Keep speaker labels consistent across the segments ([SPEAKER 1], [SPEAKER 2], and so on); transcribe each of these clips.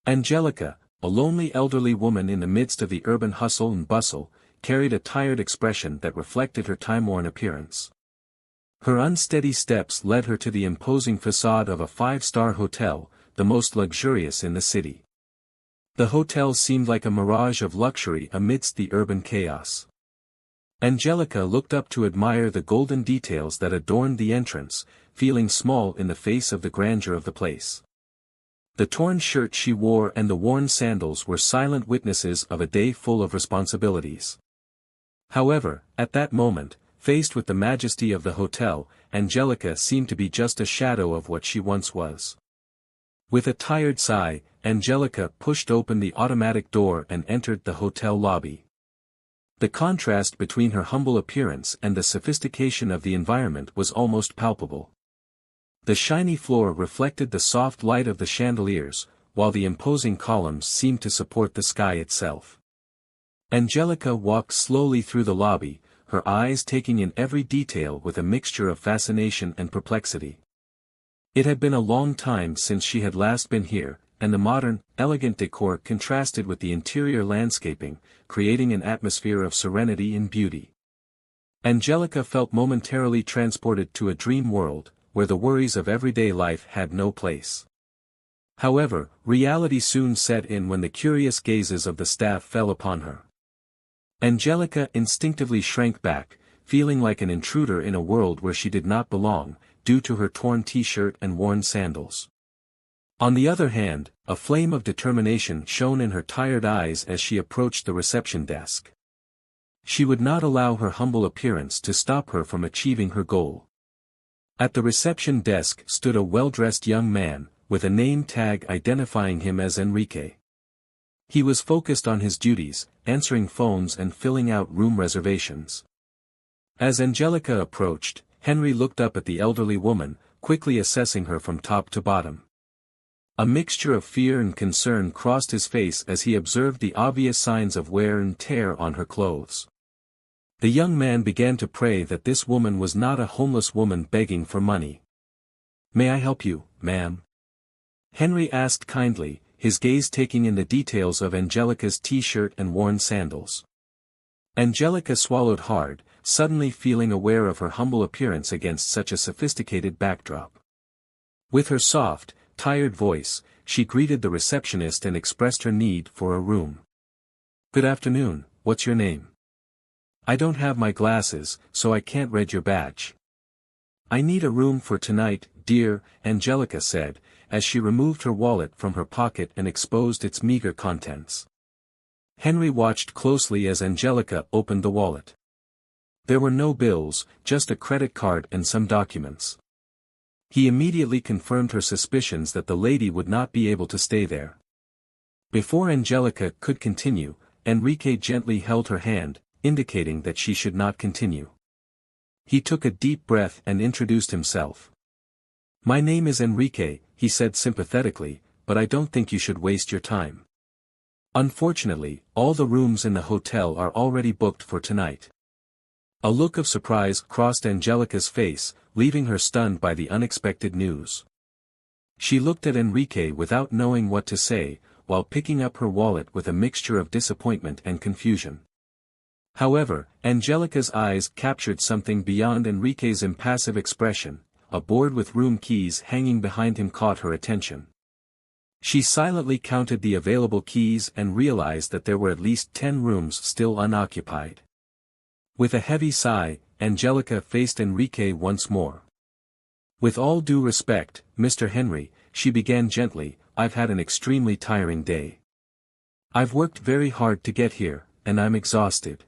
[SPEAKER 1] Angelica, a lonely elderly woman in the midst of the urban hustle and bustle, carried a tired expression that reflected her time-worn appearance. Her unsteady steps led her to the imposing facade of a five-star hotel, the most luxurious in the city. The hotel seemed like a mirage of luxury amidst the urban chaos. Angelica looked up to admire the golden details that adorned the entrance, feeling small in the face of the grandeur of the place. The torn shirt she wore and the worn sandals were silent witnesses of a day full of responsibilities. However, at that moment, faced with the majesty of the hotel, Angelica seemed to be just a shadow of what she once was. With a tired sigh, Angelica pushed open the automatic door and entered the hotel lobby. The contrast between her humble appearance and the sophistication of the environment was almost palpable. The shiny floor reflected the soft light of the chandeliers, while the imposing columns seemed to support the sky itself. Angelica walked slowly through the lobby, her eyes taking in every detail with a mixture of fascination and perplexity. It had been a long time since she had last been here, and the modern, elegant decor contrasted with the interior landscaping, creating an atmosphere of serenity and beauty. Angelica felt momentarily transported to a dream world, where the worries of everyday life had no place. However, reality soon set in when the curious gazes of the staff fell upon her. Angelica instinctively shrank back, feeling like an intruder in a world where she did not belong, due to her torn t-shirt and worn sandals. On the other hand, a flame of determination shone in her tired eyes as she approached the reception desk. She would not allow her humble appearance to stop her from achieving her goal. At the reception desk stood a well-dressed young man, with a name tag identifying him as Enrique. He was focused on his duties, answering phones and filling out room reservations. As Angelica approached, Henry looked up at the elderly woman, quickly assessing her from top to bottom. A mixture of fear and concern crossed his face as he observed the obvious signs of wear and tear on her clothes. The young man began to pray that this woman was not a homeless woman begging for money. "May I help you, ma'am?" Henry asked kindly, his gaze taking in the details of Angelica's t-shirt and worn sandals. Angelica swallowed hard, suddenly feeling aware of her humble appearance against such a sophisticated backdrop. With her soft, tired voice, she greeted the receptionist and expressed her need for a room. "Good afternoon, what's your name?" "I don't have my glasses, so I can't read your badge." "I need a room for tonight, dear," Angelica said, as she removed her wallet from her pocket and exposed its meager contents. Henry watched closely as Angelica opened the wallet. There were no bills, just a credit card and some documents. He immediately confirmed her suspicions that the lady would not be able to stay there. Before Angelica could continue, Enrique gently held her hand, indicating that she should not continue. He took a deep breath and introduced himself. "My name is Enrique," he said sympathetically, "but I don't think you should waste your time. Unfortunately, all the rooms in the hotel are already booked for tonight." A look of surprise crossed Angelica's face, leaving her stunned by the unexpected news. She looked at Enrique without knowing what to say, while picking up her wallet with a mixture of disappointment and confusion. However, Angelica's eyes captured something beyond Enrique's impassive expression. A board with room keys hanging behind him caught her attention. She silently counted the available keys and realized that there were at least 10 rooms still unoccupied. With a heavy sigh, Angelica faced Enrique once more. "With all due respect, Mr. Henry," she began gently, "I've had an extremely tiring day. I've worked very hard to get here, and I'm exhausted."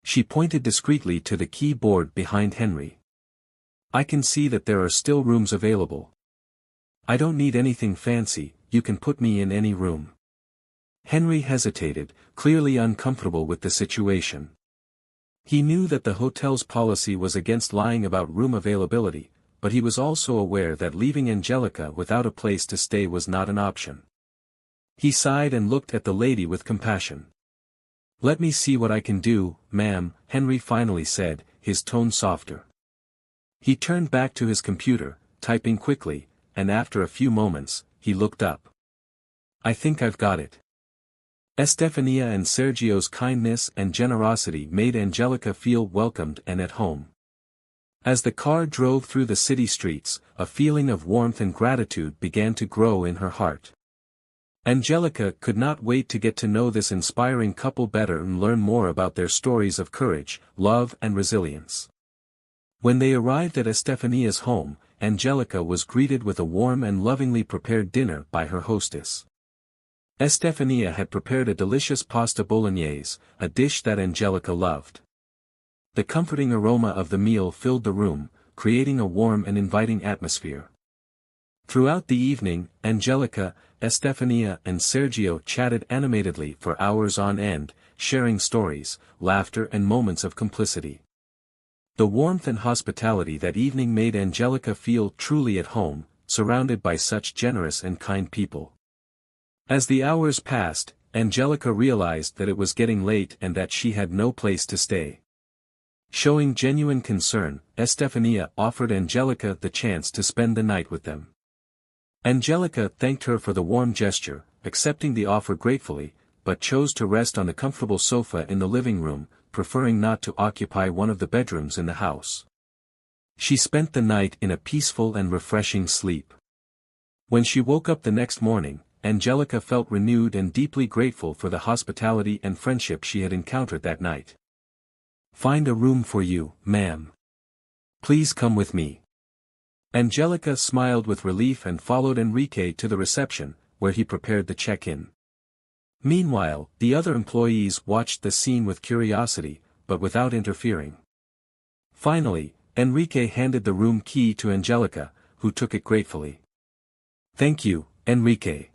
[SPEAKER 1] She pointed discreetly to the keyboard behind Henry. "I can see that there are still rooms available. I don't need anything fancy, you can put me in any room." Henry hesitated, clearly uncomfortable with the situation. He knew that the hotel's policy was against lying about room availability, but he was also aware that leaving Angelica without a place to stay was not an option. He sighed and looked at the lady with compassion. "Let me see what I can do, ma'am," Henry finally said, his tone softer. He turned back to his computer, typing quickly, and after a few moments, he looked up. I think I've got it. Estefania and Sergio's kindness and generosity made Angelica feel welcomed and at home. As the car drove through the city streets, a feeling of warmth and gratitude began to grow in her heart. Angelica could not wait to get to know this inspiring couple better and learn more about their stories of courage, love and resilience. When they arrived at Estefania's home, Angelica was greeted with a warm and lovingly prepared dinner by her hostess. Estefania had prepared a delicious pasta bolognese, a dish that Angelica loved. The comforting aroma of the meal filled the room, creating a warm and inviting atmosphere. Throughout the evening, Angelica, Estefania and Sergio chatted animatedly for hours on end, sharing stories, laughter and moments of complicity. The warmth and hospitality that evening made Angelica feel truly at home, surrounded by such generous and kind people. As the hours passed, Angelica realized that it was getting late and that she had no place to stay. Showing genuine concern, Estefania offered Angelica the chance to spend the night with them. Angelica thanked her for the warm gesture, accepting the offer gratefully, but chose to rest on the comfortable sofa in the living room, preferring not to occupy one of the bedrooms in the house. She spent the night in a peaceful and refreshing sleep. When she woke up the next morning, Angelica felt renewed and deeply grateful for the hospitality and friendship she had encountered that night. "Find a room for you, ma'am. Please come with me." Angelica smiled with relief and followed Enrique to the reception, where he prepared the check-in. Meanwhile, the other employees watched the scene with curiosity, but without interfering. Finally, Enrique handed the room key to Angelica, who took it gratefully. "Thank you, Enrique.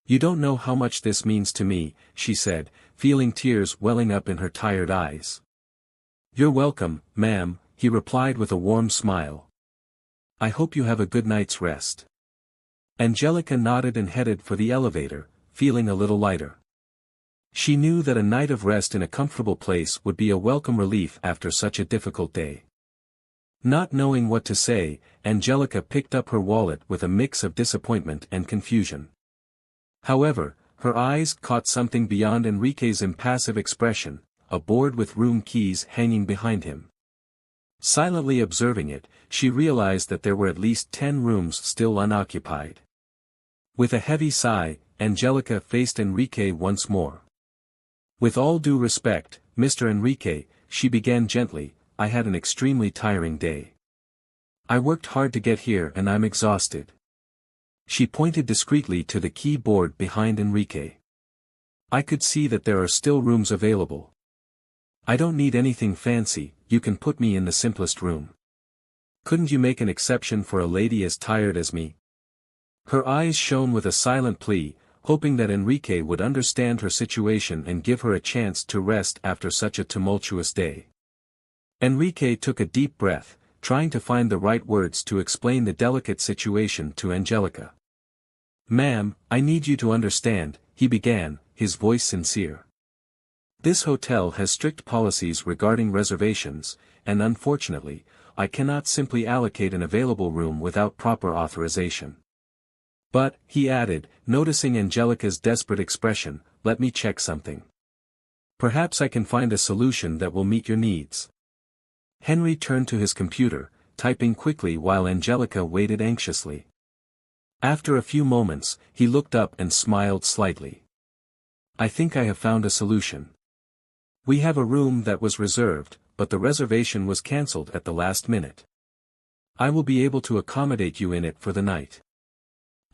[SPEAKER 1] You don't know how much this means to me," she said, feeling tears welling up in her tired eyes. "You're welcome, ma'am," he replied with a warm smile. "I hope you have a good night's rest." Angelica nodded and headed for the elevator, feeling a little lighter. She knew that a night of rest in a comfortable place would be a welcome relief after such a difficult day. Not knowing what to say, Angelica picked up her wallet with a mix of disappointment and confusion. However, her eyes caught something beyond Enrique's impassive expression, a board with room keys hanging behind him. Silently observing it, she realized that there were at least 10 rooms still unoccupied. With a heavy sigh, Angelica faced Enrique once more. "With all due respect, Mr. Enrique," she began gently, "I had an extremely tiring day. I worked hard to get here and I'm exhausted." She pointed discreetly to the keyboard behind Enrique. "I could see that there are still rooms available. I don't need anything fancy, you can put me in the simplest room. Couldn't you make an exception for a lady as tired as me?" Her eyes shone with a silent plea, hoping that Enrique would understand her situation and give her a chance to rest after such a tumultuous day. Enrique took a deep breath, trying to find the right words to explain the delicate situation to Angelica. "Ma'am, I need you to understand," he began, his voice sincere. "This hotel has strict policies regarding reservations, and unfortunately, I cannot simply allocate an available room without proper authorization. But," he added, noticing Angelica's desperate expression, "let me check something. Perhaps I can find a solution that will meet your needs." Henry turned to his computer, typing quickly while Angelica waited anxiously. After a few moments, he looked up and smiled slightly. "I think I have found a solution. We have a room that was reserved, but the reservation was cancelled at the last minute. I will be able to accommodate you in it for the night."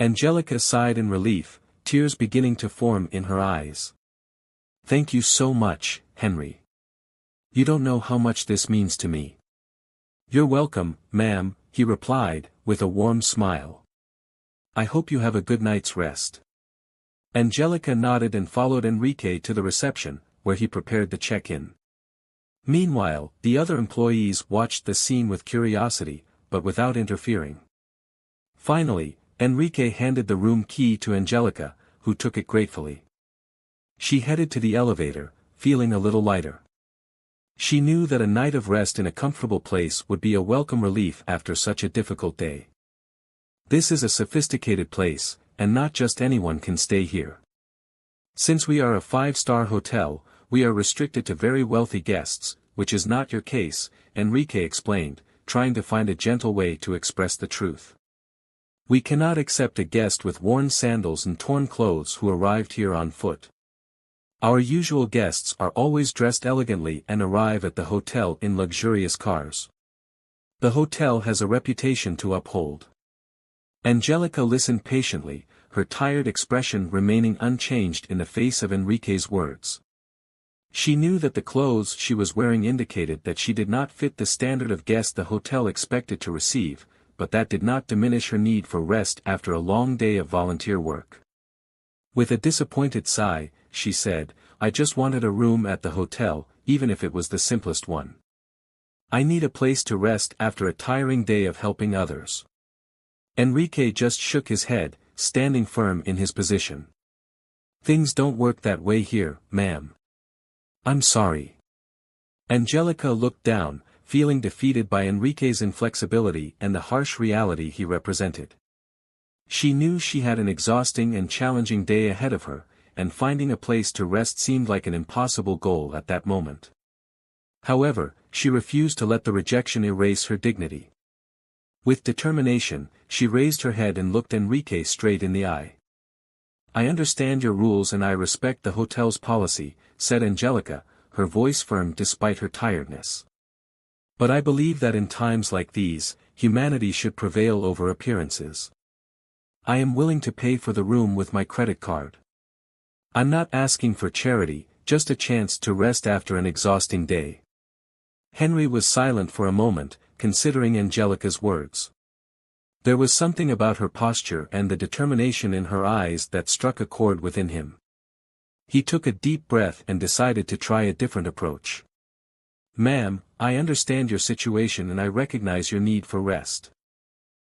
[SPEAKER 1] Angelica sighed in relief, tears beginning to form in her eyes. "Thank you so much, Henry. You don't know how much this means to me." "You're welcome, ma'am," he replied, with a warm smile. "I hope you have a good night's rest." Angelica nodded and followed Enrique to the reception, where he prepared the check-in. Meanwhile, the other employees watched the scene with curiosity, but without interfering. Finally, Enrique handed the room key to Angelica, who took it gratefully. She headed to the elevator, feeling a little lighter. She knew that a night of rest in a comfortable place would be a welcome relief after such a difficult day. "This is a sophisticated place," and not just anyone can stay here. Since we are a 5-star hotel, we are restricted to very wealthy guests, which is not your case, Enrique explained, trying to find a gentle way to express the truth. We cannot accept a guest with worn sandals and torn clothes who arrived here on foot. Our usual guests are always dressed elegantly and arrive at the hotel in luxurious cars. The hotel has a reputation to uphold. Angelica listened patiently, her tired expression remaining unchanged in the face of Enrique's words. She knew that the clothes she was wearing indicated that she did not fit the standard of guest the hotel expected to receive, but that did not diminish her need for rest after a long day of volunteer work. With a disappointed sigh, she said, "I just wanted a room at the hotel, even if it was the simplest one. I need a place to rest after a tiring day of helping others." Enrique just shook his head, standing firm in his position. "Things don't work that way here, ma'am. I'm sorry." Angelica looked down, feeling defeated by Enrique's inflexibility and the harsh reality he represented. She knew she had an exhausting and challenging day ahead of her, and finding a place to rest seemed like an impossible goal at that moment. However, she refused to let the rejection erase her dignity. With determination, she raised her head and looked Enrique straight in the eye. "I understand your rules and I respect the hotel's policy," said Angelica, her voice firm despite her tiredness. "But I believe that in times like these, humanity should prevail over appearances. I am willing to pay for the room with my credit card. I'm not asking for charity, just a chance to rest after an exhausting day." Henry was silent for a moment, considering Angelica's words. There was something about her posture and the determination in her eyes that struck a chord within him. He took a deep breath and decided to try a different approach. "Ma'am, I understand your situation and I recognize your need for rest.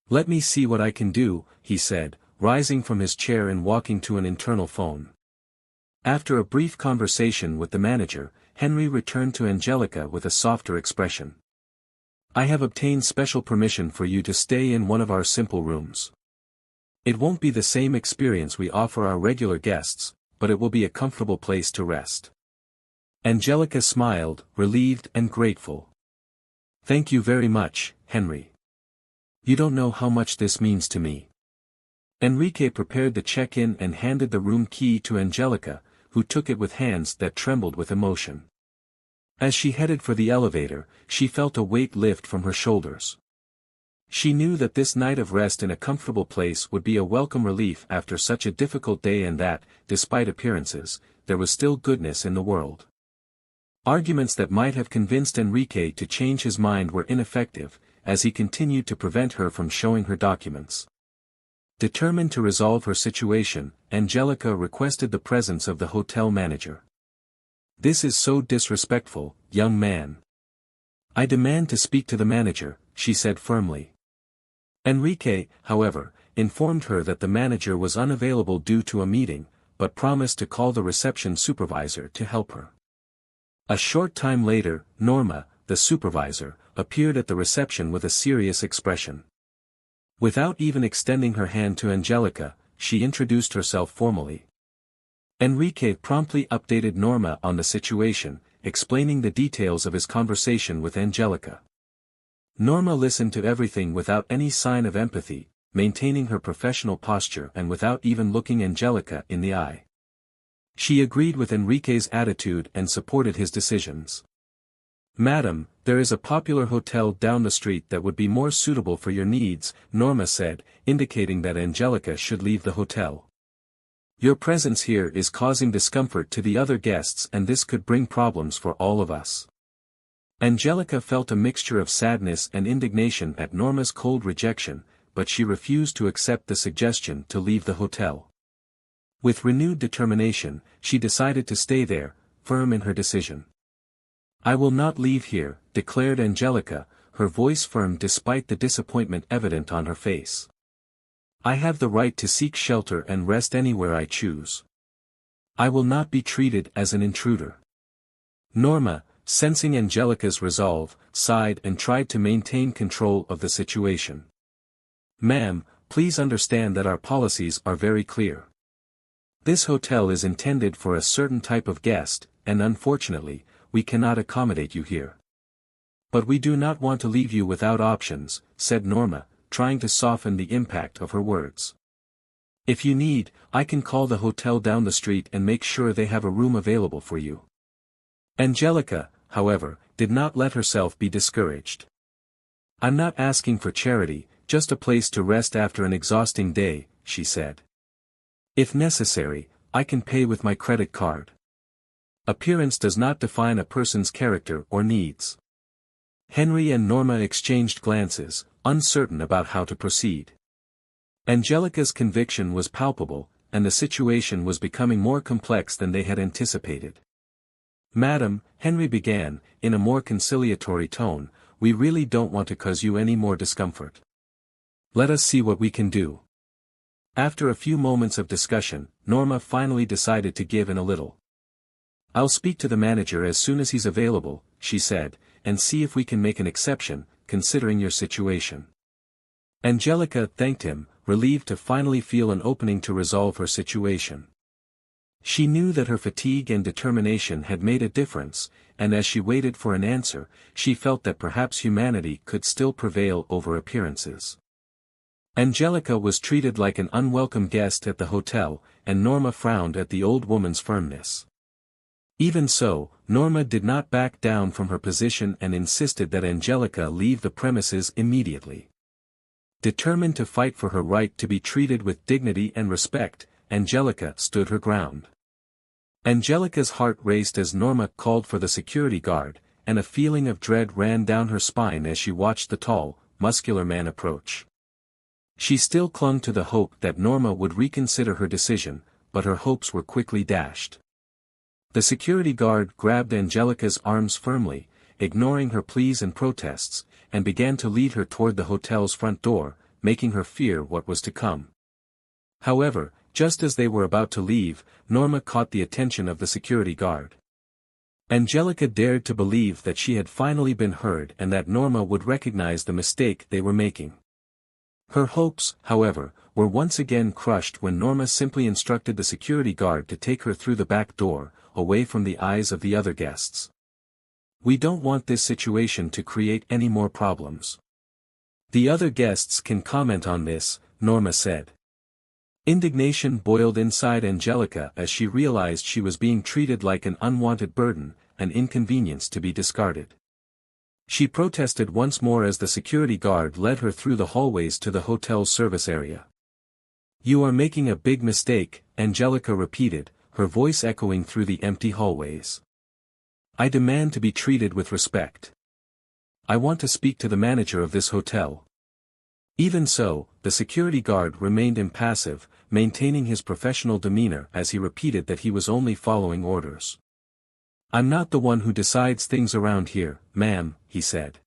[SPEAKER 1] Let me see what I can do," he said, rising from his chair and walking to an internal phone. After a brief conversation with the manager, Henry returned to Angelica with a softer expression. "I have obtained special permission for you to stay in one of our simple rooms. It won't be the same experience we offer our regular guests, but it will be a comfortable place to rest." Angelica smiled, relieved and grateful. "Thank you very much, Henry. You don't know how much this means to me." Enrique prepared the check-in and handed the room key to Angelica, who took it with hands that trembled with emotion. As she headed for the elevator, she felt a weight lift from her shoulders. She knew that this night of rest in a comfortable place would be a welcome relief after such a difficult day and that, despite appearances, there was still goodness in the world. Arguments that might have convinced Enrique to change his mind were ineffective, as he continued to prevent her from showing her documents. Determined to resolve her situation, Angelica requested the presence of the hotel manager. "This is so disrespectful, young man. I demand to speak to the manager," she said firmly. Enrique, however, informed her that the manager was unavailable due to a meeting, but promised to call the reception supervisor to help her. A short time later, Norma, the supervisor, appeared at the reception with a serious expression. Without even extending her hand to Angelica, she introduced herself formally. Enrique promptly updated Norma on the situation, explaining the details of his conversation with Angelica. Norma listened to everything without any sign of empathy, maintaining her professional posture and without even looking Angelica in the eye. She agreed with Enrique's attitude and supported his decisions. "Madam, there is a popular hotel down the street that would be more suitable for your needs," Norma said, indicating that Angelica should leave the hotel. "Your presence here is causing discomfort to the other guests and this could bring problems for all of us." Angelica felt a mixture of sadness and indignation at Norma's cold rejection, but she refused to accept the suggestion to leave the hotel. With renewed determination, she decided to stay there, firm in her decision. "I will not leave here," declared Angelica, her voice firm despite the disappointment evident on her face. "I have the right to seek shelter and rest anywhere I choose. I will not be treated as an intruder." Norma, sensing Angelica's resolve, sighed and tried to maintain control of the situation. "Ma'am, Please understand that our policies are very clear. This hotel is intended for a certain type of guest, and unfortunately, we cannot accommodate you here. But we do not want to leave you without options, said Norma, trying to soften the impact of her words. If you need, I can call the hotel down the street and make sure they have a room available for you. Angelica, however, did not let herself be discouraged. I'm not asking for charity, just a place to rest after an exhausting day, she said. If necessary, I can pay with my credit card. Appearance does not define a person's character or needs. Henry and Norma exchanged glances, uncertain about how to proceed. Angelica's conviction was palpable, and the situation was becoming more complex than they had anticipated. Madam, Henry began, in a more conciliatory tone, we really don't want to cause you any more discomfort. Let us see what we can do. After a few moments of discussion, Norma finally decided to give in a little. I'll speak to the manager as soon as he's available, she said, and see if we can make an exception, considering your situation. Angelica thanked him, relieved to finally feel an opening to resolve her situation. She knew that her fatigue and determination had made a difference, and as she waited for an answer, she felt that perhaps humanity could still prevail over appearances. Angelica was treated like an unwelcome guest at the hotel, and Norma frowned at the old woman's firmness. Even so, Norma did not back down from her position and insisted that Angelica leave the premises immediately. Determined to fight for her right to be treated with dignity and respect, Angelica stood her ground. Angelica's heart raced as Norma called for the security guard, and a feeling of dread ran down her spine as she watched the tall, muscular man approach. She still clung to the hope that Norma would reconsider her decision, but her hopes were quickly dashed. The security guard grabbed Angelica's arms firmly, ignoring her pleas and protests, and began to lead her toward the hotel's front door, making her fear what was to come. However, just as they were about to leave, Norma caught the attention of the security guard. Angelica dared to believe that she had finally been heard and that Norma would recognize the mistake they were making. Her hopes, however, were once again crushed when Norma simply instructed the security guard to take her through the back door, away from the eyes of the other guests. We don't want this situation to create any more problems. The other guests can comment on this, Norma said. Indignation boiled inside Angelica as she realized she was being treated like an unwanted burden, an inconvenience to be discarded. She protested once more as the security guard led her through the hallways to the hotel's service area. You are making a big mistake, Angelica repeated, her voice echoing through the empty hallways. I demand to be treated with respect. I want to speak to the manager of this hotel. Even so, the security guard remained impassive, maintaining his professional demeanor as he repeated that he was only following orders. I'm not the one who decides things around here, ma'am, he said.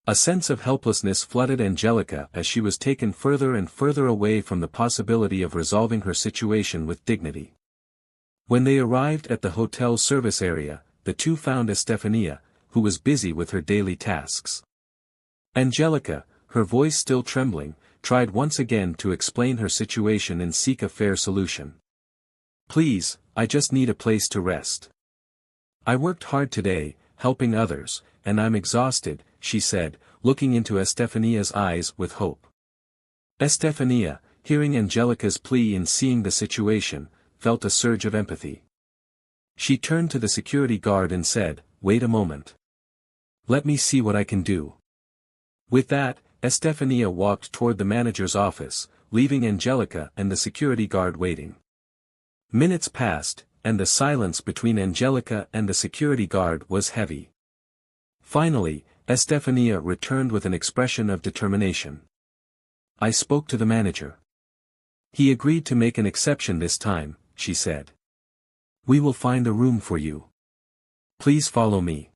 [SPEAKER 1] A sense of helplessness flooded Angelica as she was taken further and further away from the possibility of resolving her situation with dignity. When they arrived at the hotel service area, the two found Estefania, who was busy with her daily tasks. Angelica, her voice still trembling, tried once again to explain her situation and seek a fair solution. Please, I just need a place to rest. I worked hard today, helping others, and I'm exhausted, she said, looking into Estefania's eyes with hope. Estefania, hearing Angelica's plea and seeing the situation, felt a surge of empathy. She turned to the security guard and said, "Wait a moment. Let me see what I can do." With that, Estefania walked toward the manager's office, leaving Angelica and the security guard waiting. Minutes passed, and the silence between Angelica and the security guard was heavy. Finally, Estefania returned with an expression of determination. I spoke to the manager. He agreed to make an exception this time, she said. We will find a room for you. Please follow me.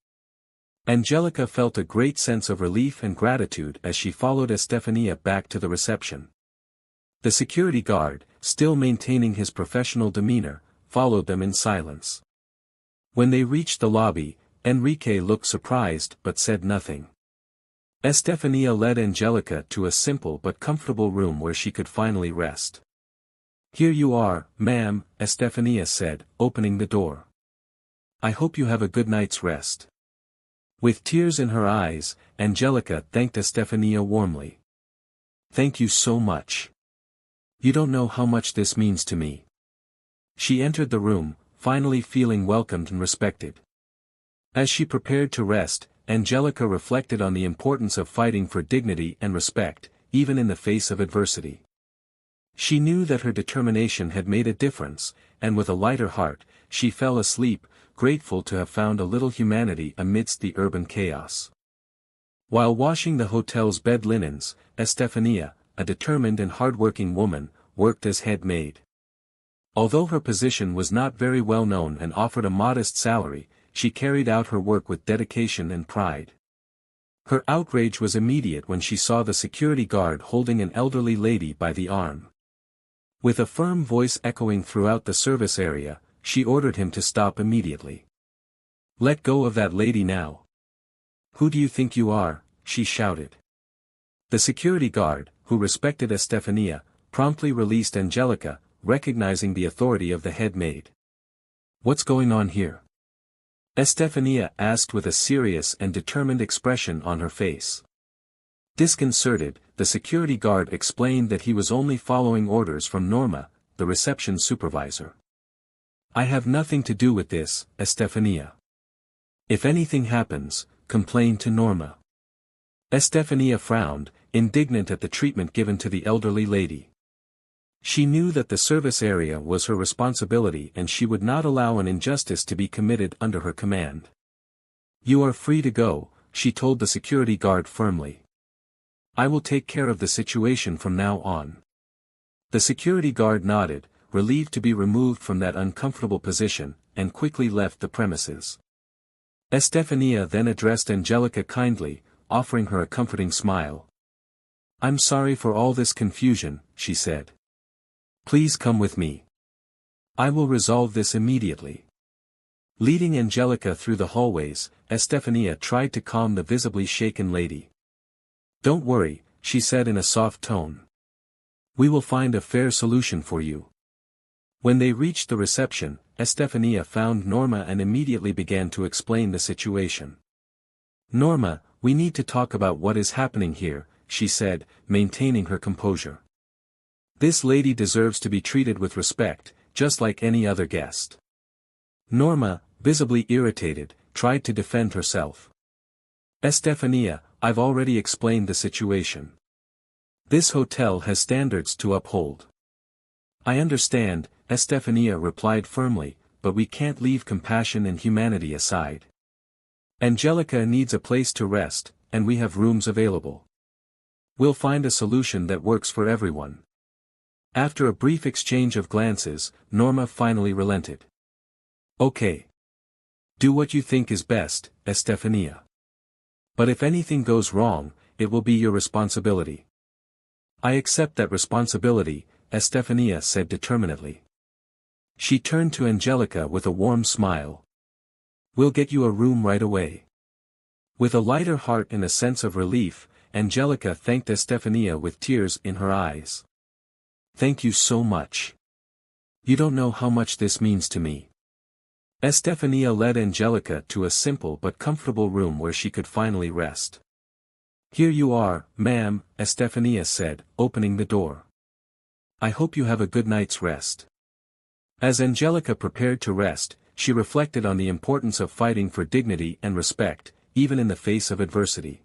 [SPEAKER 1] Angelica felt a great sense of relief and gratitude as she followed Estefania back to the reception. The security guard, still maintaining his professional demeanor, followed them in silence. When they reached the lobby, Enrique looked surprised but said nothing. Estefania led Angelica to a simple but comfortable room where she could finally rest. "Here you are, ma'am," Estefania said, opening the door. "I hope you have a good night's rest." With tears in her eyes, Angelica thanked Estefania warmly. "Thank you so much. You don't know how much this means to me." She entered the room, finally feeling welcomed and respected. As she prepared to rest, Angelica reflected on the importance of fighting for dignity and respect, even in the face of adversity. She knew that her determination had made a difference, and with a lighter heart, she fell asleep, grateful to have found a little humanity amidst the urban chaos. While washing the hotel's bed linens, Estefania, a determined and hardworking woman, worked as head maid. Although her position was not very well known and offered a modest salary, she carried out her work with dedication and pride. Her outrage was immediate when she saw the security guard holding an elderly lady by the arm. With a firm voice echoing throughout the service area, she ordered him to stop immediately. "Let go of that lady now." "Who do you think you are?" she shouted. The security guard, who respected Estefania, promptly released Angelica, recognizing the authority of the head maid. "What's going on here?" Estefania asked with a serious and determined expression on her face. Disconcerted, the security guard explained that he was only following orders from Norma, the reception supervisor. "I have nothing to do with this, Estefania. If anything happens, complain to Norma." Estefania frowned, indignant at the treatment given to the elderly lady. She knew that the service area was her responsibility and she would not allow an injustice to be committed under her command. "You are free to go," she told the security guard firmly. "I will take care of the situation from now on." The security guard nodded, relieved to be removed from that uncomfortable position, and quickly left the premises. Estefania then addressed Angelica kindly, offering her a comforting smile. "I'm sorry for all this confusion," she said. "Please come with me. I will resolve this immediately." Leading Angelica through the hallways, Estefania tried to calm the visibly shaken lady. "Don't worry," she said in a soft tone. "We will find a fair solution for you." When they reached the reception, Estefania found Norma and immediately began to explain the situation. "Norma, we need to talk about what is happening here," she said, maintaining her composure. "This lady deserves to be treated with respect, just like any other guest." Norma, visibly irritated, tried to defend herself. "Estefania, I've already explained the situation. This hotel has standards to uphold." "I understand," Estefania replied firmly, "but we can't leave compassion and humanity aside. Angelica needs a place to rest, and we have rooms available. We'll find a solution that works for everyone." After a brief exchange of glances, Norma finally relented. "Okay. Do what you think is best, Estefania. But if anything goes wrong, it will be your responsibility." "I accept that responsibility," Estefania said determinedly. She turned to Angelica with a warm smile. "We'll get you a room right away." With a lighter heart and a sense of relief, Angelica thanked Estefania with tears in her eyes. "Thank you so much. You don't know how much this means to me." Estefania led Angelica to a simple but comfortable room where she could finally rest. "Here you are, ma'am," Estefania said, opening the door. "I hope you have a good night's rest." As Angelica prepared to rest, she reflected on the importance of fighting for dignity and respect, even in the face of adversity.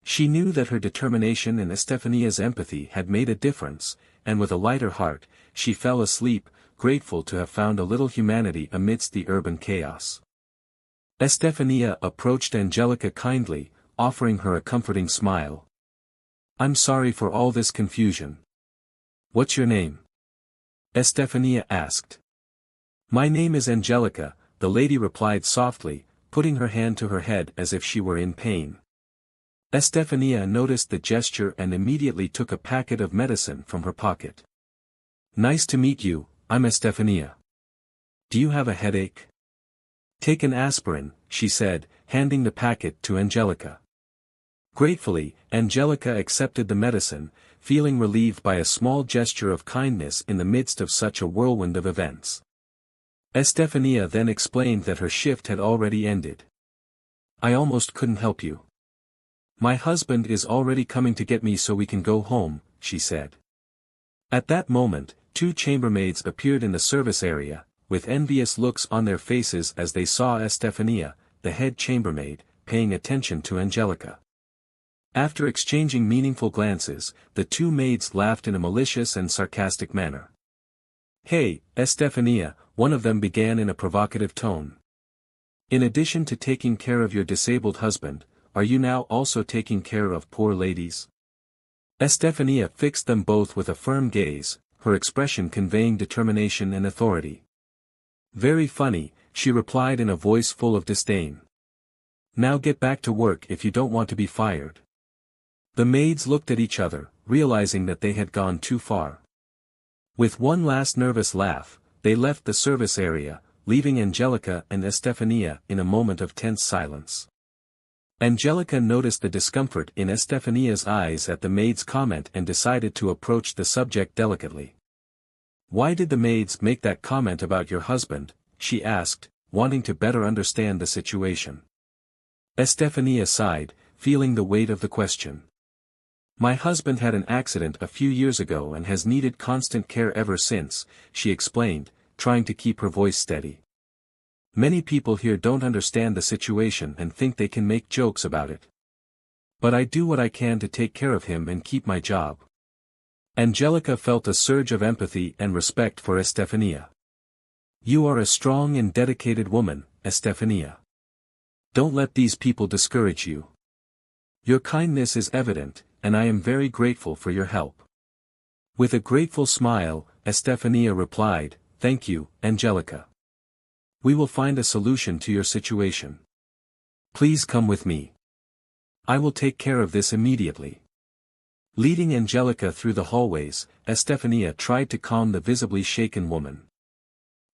[SPEAKER 1] She knew that her determination and Estefania's empathy had made a difference, and with a lighter heart, she fell asleep, grateful to have found a little humanity amidst the urban chaos. Estefania approached Angelica kindly, offering her a comforting smile. "I'm sorry for all this confusion. What's your name?" Estefania asked. "My name is Angelica," the lady replied softly, putting her hand to her head as if she were in pain. Estefania noticed the gesture and immediately took a packet of medicine from her pocket. "Nice to meet you, I'm Estefania. Do you have a headache?" "Take an aspirin," she said, handing the packet to Angelica. Gratefully, Angelica accepted the medicine, feeling relieved by a small gesture of kindness in the midst of such a whirlwind of events. Estefania then explained that her shift had already ended. "I almost couldn't help you. My husband is already coming to get me so we can go home," she said. At that moment, two chambermaids appeared in the service area, with envious looks on their faces as they saw Estefania, the head chambermaid, paying attention to Angelica. After exchanging meaningful glances, the two maids laughed in a malicious and sarcastic manner. "Hey, Estefania," one of them began in a provocative tone. "In addition to taking care of your disabled husband, are you now also taking care of poor ladies?" Estefania fixed them both with a firm gaze, her expression conveying determination and authority. "Very funny," she replied in a voice full of disdain. "Now get back to work if you don't want to be fired." The maids looked at each other, realizing that they had gone too far. With one last nervous laugh, they left the service area, leaving Angelica and Estefania in a moment of tense silence. Angelica noticed the discomfort in Estefania's eyes at the maid's comment and decided to approach the subject delicately. "Why did the maids make that comment about your husband?" she asked, wanting to better understand the situation. Estefania sighed, feeling the weight of the question. "My husband had an accident a few years ago and has needed constant care ever since," she explained, trying to keep her voice steady. "Many people here don't understand the situation and think they can make jokes about it. But I do what I can to take care of him and keep my job." Angelica felt a surge of empathy and respect for Estefania. "You are a strong and dedicated woman, Estefania. Don't let these people discourage you. Your kindness is evident, and I am very grateful for your help." With a grateful smile, Estefania replied, "Thank you, Angelica. We will find a solution to your situation. Please come with me. I will take care of this immediately." Leading Angelica through the hallways, Estefania tried to calm the visibly shaken woman.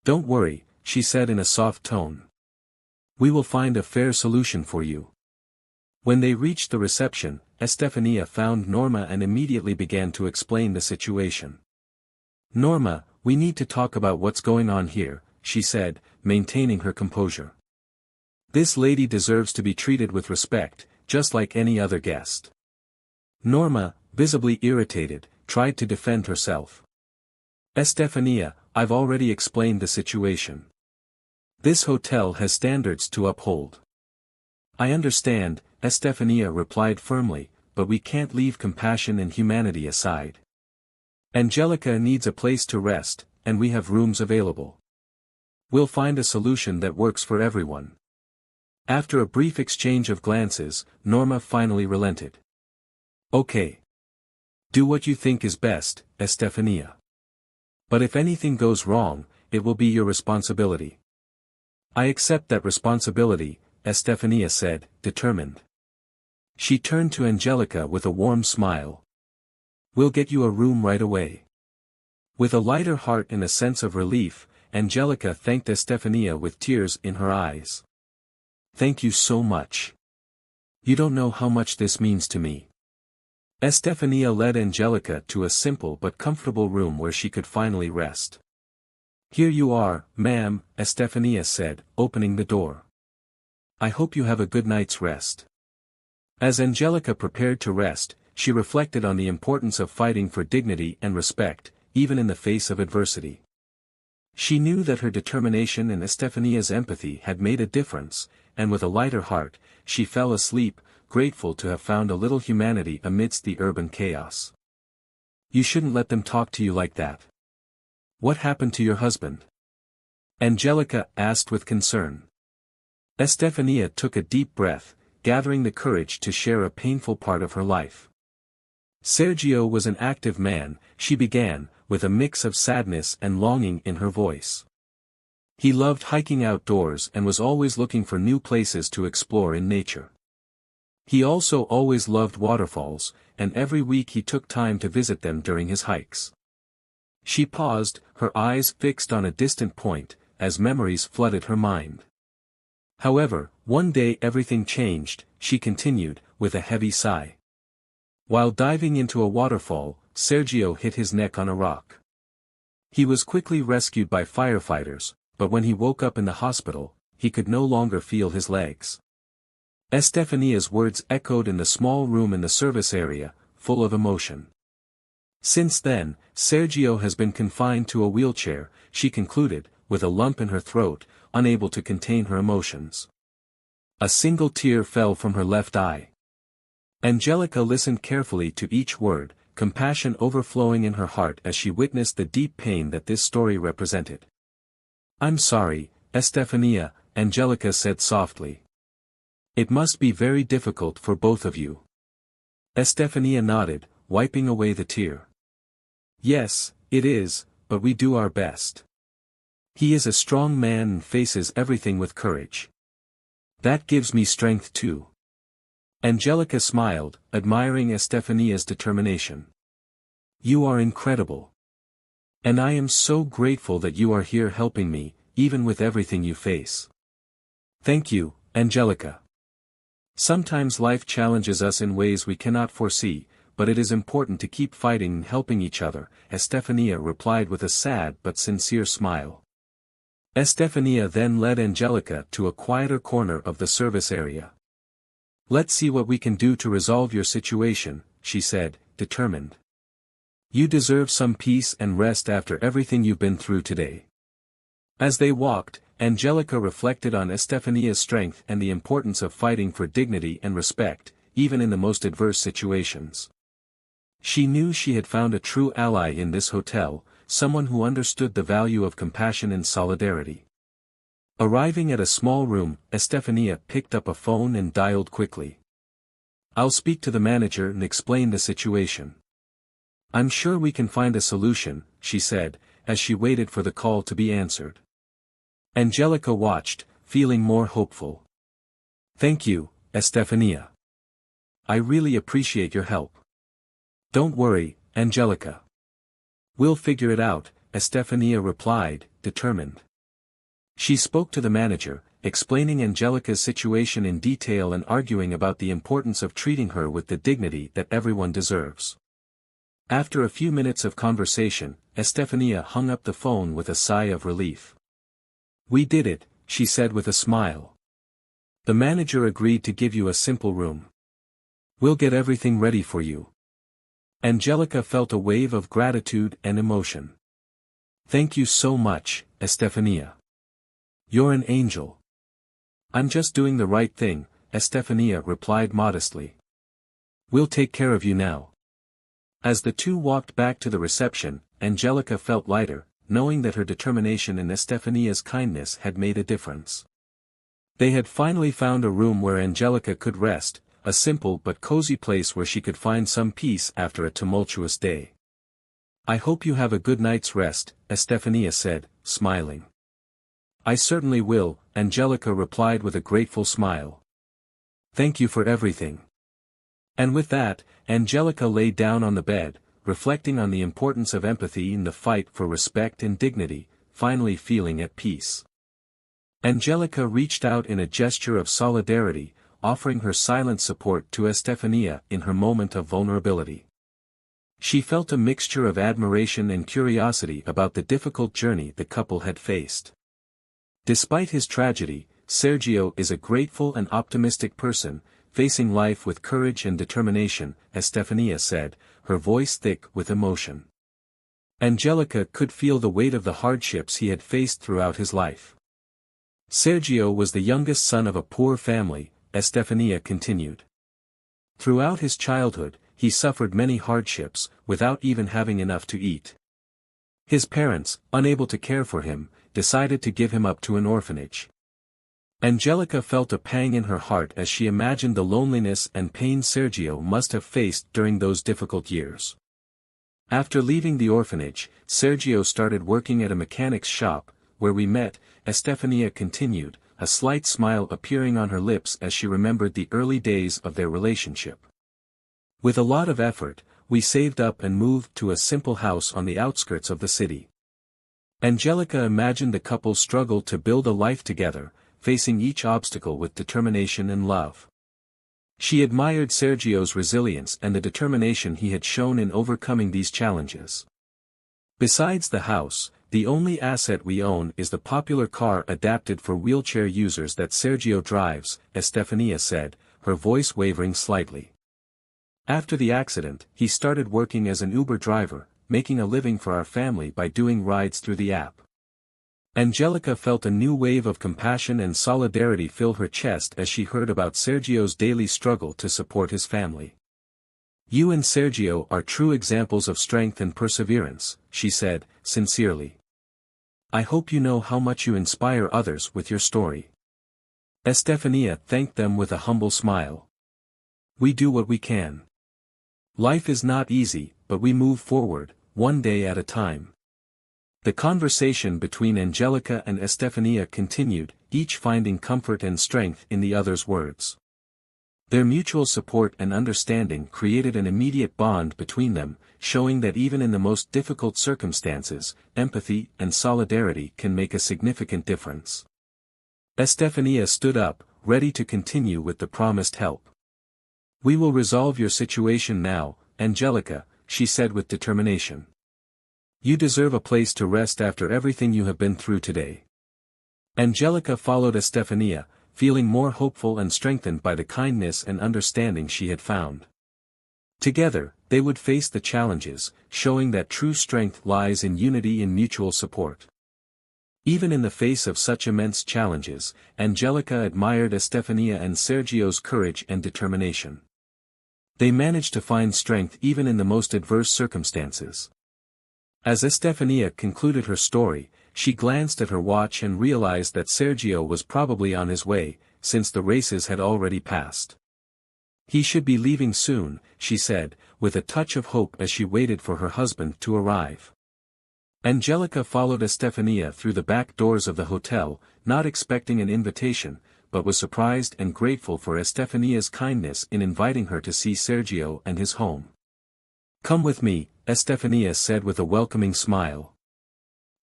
[SPEAKER 1] "Don't worry," she said in a soft tone. "We will find a fair solution for you." When they reached the reception, Estefania found Norma and immediately began to explain the situation. "Norma, we need to talk about what's going on here," she said, maintaining her composure. "This lady deserves to be treated with respect, just like any other guest." Norma, visibly irritated, tried to defend herself. "Estefania, I've already explained the situation. This hotel has standards to uphold." "I understand," Estefania replied firmly, "but we can't leave compassion and humanity aside. Angelica needs a place to rest, and we have rooms available. We'll find a solution that works for everyone." After a brief exchange of glances, Norma finally relented. "Okay. Do what you think is best, Estefania. But if anything goes wrong, it will be your responsibility." "I accept that responsibility," Estefania said, determined. She turned to Angelica with a warm smile. "We'll get you a room right away." With a lighter heart and a sense of relief, Angelica thanked Estefania with tears in her eyes. "Thank you so much. You don't know how much this means to me." Estefania led Angelica to a simple but comfortable room where she could finally rest. "Here you are, ma'am," Estefania said, opening the door. "I hope you have a good night's rest." As Angelica prepared to rest, she reflected on the importance of fighting for dignity and respect, even in the face of adversity. She knew that her determination and Estefania's empathy had made a difference, and with a lighter heart, she fell asleep, grateful to have found a little humanity amidst the urban chaos. "You shouldn't let them talk to you like that. What happened to your husband?" Angelica asked with concern. Estefania took a deep breath, gathering the courage to share a painful part of her life. "Sergio was an active man," she began, with a mix of sadness and longing in her voice. "He loved hiking outdoors and was always looking for new places to explore in nature. He also always loved waterfalls, and every week he took time to visit them during his hikes." She paused, her eyes fixed on a distant point, as memories flooded her mind. "However, one day everything changed," she continued, with a heavy sigh. While diving into a waterfall, Sergio hit his neck on a rock. He was quickly rescued by firefighters, but when he woke up in the hospital, he could no longer feel his legs. Estefania's words echoed in the small room in the service area, full of emotion. Since then, Sergio has been confined to a wheelchair, she concluded, with a lump in her throat, unable to contain her emotions. A single tear fell from her left eye. Angelica listened carefully to each word, compassion overflowing in her heart as she witnessed the deep pain that this story represented. "I'm sorry, Estefania," Angelica said softly. "It must be very difficult for both of you." Estefania nodded, wiping away the tear. "Yes, it is, but we do our best. He is a strong man and faces everything with courage. That gives me strength too." Angelica smiled, admiring Estefania's determination. "You are incredible. And I am so grateful that you are here helping me, even with everything you face." "Thank you, Angelica. Sometimes life challenges us in ways we cannot foresee, but it is important to keep fighting and helping each other," Estefania replied with a sad but sincere smile. Estefania then led Angelica to a quieter corner of the service area. "Let's see what we can do to resolve your situation," she said, determined. "You deserve some peace and rest after everything you've been through today." As they walked, Angelica reflected on Estefania's strength and the importance of fighting for dignity and respect, even in the most adverse situations. She knew she had found a true ally in this hotel, someone who understood the value of compassion and solidarity. Arriving at a small room, Estefania picked up a phone and dialed quickly. "I'll speak to the manager and explain the situation. I'm sure we can find a solution," she said, as she waited for the call to be answered. Angelica watched, feeling more hopeful. "Thank you, Estefania. I really appreciate your help." "Don't worry, Angelica. We'll figure it out," Estefania replied, determined. She spoke to the manager, explaining Angelica's situation in detail and arguing about the importance of treating her with the dignity that everyone deserves. After a few minutes of conversation, Estefania hung up the phone with a sigh of relief. "We did it," she said with a smile. "The manager agreed to give you a simple room. We'll get everything ready for you." Angelica felt a wave of gratitude and emotion. "Thank you so much, Estefania. You're an angel." "I'm just doing the right thing," Estefania replied modestly. "We'll take care of you now." As the two walked back to the reception, Angelica felt lighter, knowing that her determination and Estefania's kindness had made a difference. They had finally found a room where Angelica could rest, a simple but cozy place where she could find some peace after a tumultuous day. "I hope you have a good night's rest," Estefania said, smiling. "I certainly will," Angelica replied with a grateful smile. "Thank you for everything." And with that, Angelica lay down on the bed, reflecting on the importance of empathy in the fight for respect and dignity, finally feeling at peace. Angelica reached out in a gesture of solidarity, offering her silent support to Estefania in her moment of vulnerability. She felt a mixture of admiration and curiosity about the difficult journey the couple had faced. Despite his tragedy, Sergio is a grateful and optimistic person, facing life with courage and determination, Estefania said, her voice thick with emotion. Angelica could feel the weight of the hardships he had faced throughout his life. Sergio was the youngest son of a poor family, Estefania continued. Throughout his childhood, he suffered many hardships, without even having enough to eat. His parents, unable to care for him, decided to give him up to an orphanage. Angelica felt a pang in her heart as she imagined the loneliness and pain Sergio must have faced during those difficult years. After leaving the orphanage, Sergio started working at a mechanic's shop, where we met, Estefania continued, a slight smile appearing on her lips as she remembered the early days of their relationship. With a lot of effort, we saved up and moved to a simple house on the outskirts of the city. Angelica imagined the couple struggle to build a life together, facing each obstacle with determination and love. She admired Sergio's resilience and the determination he had shown in overcoming these challenges. Besides the house, the only asset we own is the popular car adapted for wheelchair users that Sergio drives, Estefania said, her voice wavering slightly. After the accident, he started working as an Uber driver, making a living for our family by doing rides through the app. Angelica felt a new wave of compassion and solidarity fill her chest as she heard about Sergio's daily struggle to support his family. "You and Sergio are true examples of strength and perseverance," she said, sincerely. "I hope you know how much you inspire others with your story." Estefania thanked them with a humble smile. "We do what we can. Life is not easy, but we move forward, one day at a time." The conversation between Angelica and Estefania continued, each finding comfort and strength in the other's words. Their mutual support and understanding created an immediate bond between them, showing that even in the most difficult circumstances, empathy and solidarity can make a significant difference. Estefania stood up, ready to continue with the promised help. "We will resolve your situation now, Angelica," she said with determination. "You deserve a place to rest after everything you have been through today." Angelica followed Estefania, feeling more hopeful and strengthened by the kindness and understanding she had found. Together, they would face the challenges, showing that true strength lies in unity and mutual support. Even in the face of such immense challenges, Angelica admired Estefania and Sergio's courage and determination. They managed to find strength even in the most adverse circumstances. As Estefania concluded her story, she glanced at her watch and realized that Sergio was probably on his way, since the races had already passed. "He should be leaving soon," she said, with a touch of hope as she waited for her husband to arrive. Angelica followed Estefania through the back doors of the hotel, not expecting an invitation, but was surprised and grateful for Estefania's kindness in inviting her to see Sergio and his home. "Come with me," Estefania said with a welcoming smile.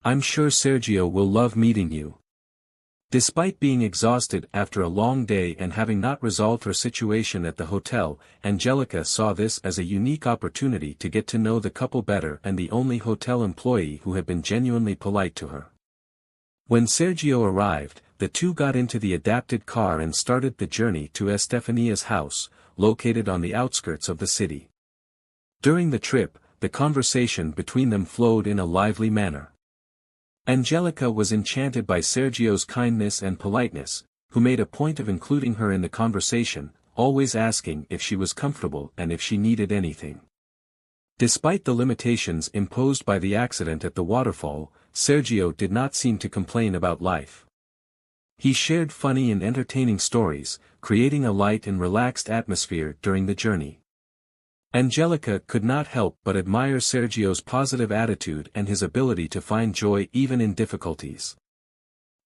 [SPEAKER 1] "I'm sure Sergio will love meeting you." Despite being exhausted after a long day and having not resolved her situation at the hotel, Angelica saw this as a unique opportunity to get to know the couple better and the only hotel employee who had been genuinely polite to her. When Sergio arrived, the two got into the adapted car and started the journey to Estefania's house, located on the outskirts of the city. During the trip, the conversation between them flowed in a lively manner. Angelica was enchanted by Sergio's kindness and politeness, who made a point of including her in the conversation, always asking if she was comfortable and if she needed anything. Despite the limitations imposed by the accident at the waterfall, Sergio did not seem to complain about life. He shared funny and entertaining stories, creating a light and relaxed atmosphere during the journey. Angelica could not help but admire Sergio's positive attitude and his ability to find joy even in difficulties.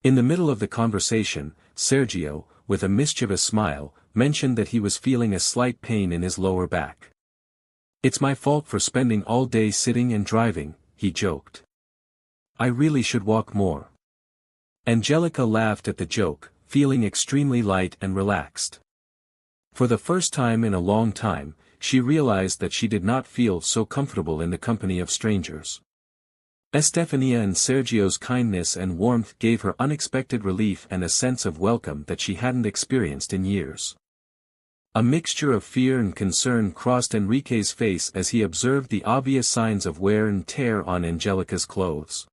[SPEAKER 1] In the middle of the conversation, Sergio, with a mischievous smile, mentioned that he was feeling a slight pain in his lower back. "It's my fault for spending all day sitting and driving," he joked. "I really should walk more." Angelica laughed at the joke, feeling extremely light and relaxed. For the first time in a long time, she realized that she did not feel so comfortable in the company of strangers. Estefania and Sergio's kindness and warmth gave her unexpected relief and a sense of welcome that she hadn't experienced in years. A mixture of fear and concern crossed Enrique's face as he observed the obvious signs of wear and tear on Angelica's clothes.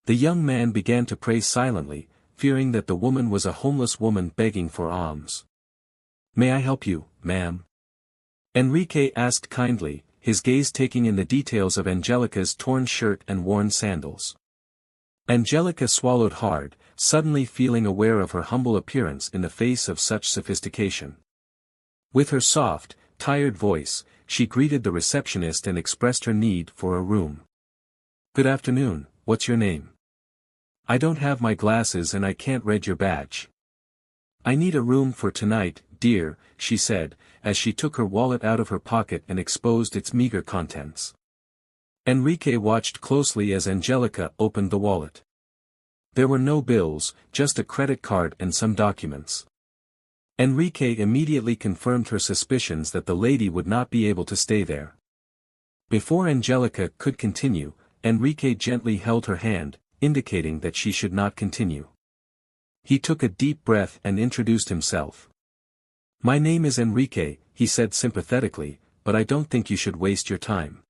[SPEAKER 1] The young man began to pray silently, fearing that the woman was a homeless woman begging for alms. "May I help you, ma'am?" Enrique asked kindly, his gaze taking in the details of Angelica's torn shirt and worn sandals. Angelica swallowed hard, suddenly feeling aware of her humble appearance in the face of such sophistication. With her soft, tired voice, she greeted the receptionist and expressed her need for a room. "Good afternoon, what's your name? I don't have my glasses and I can't read your badge." "I need a room for tonight, dear," she said, as she took her wallet out of her pocket and exposed its meager contents. Enrique watched closely as Angelica opened the wallet. There were no bills, just a credit card and some documents. Enrique immediately confirmed her suspicions that the lady would not be able to stay there. Before Angelica could continue, Enrique gently held her hand, indicating that she should not continue. He took a deep breath and introduced himself. "My name is Enrique," he said sympathetically, "but I don't think you should waste your time.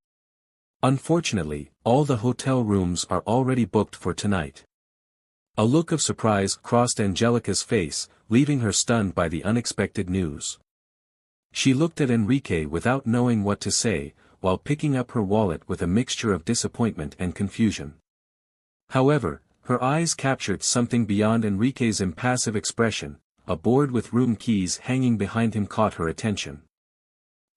[SPEAKER 1] Unfortunately, all the hotel rooms are already booked for tonight." A look of surprise crossed Angelica's face, leaving her stunned by the unexpected news. She looked at Enrique without knowing what to say, while picking up her wallet with a mixture of disappointment and confusion. However, her eyes captured something beyond Enrique's impassive expression. A board with room keys hanging behind him caught her attention.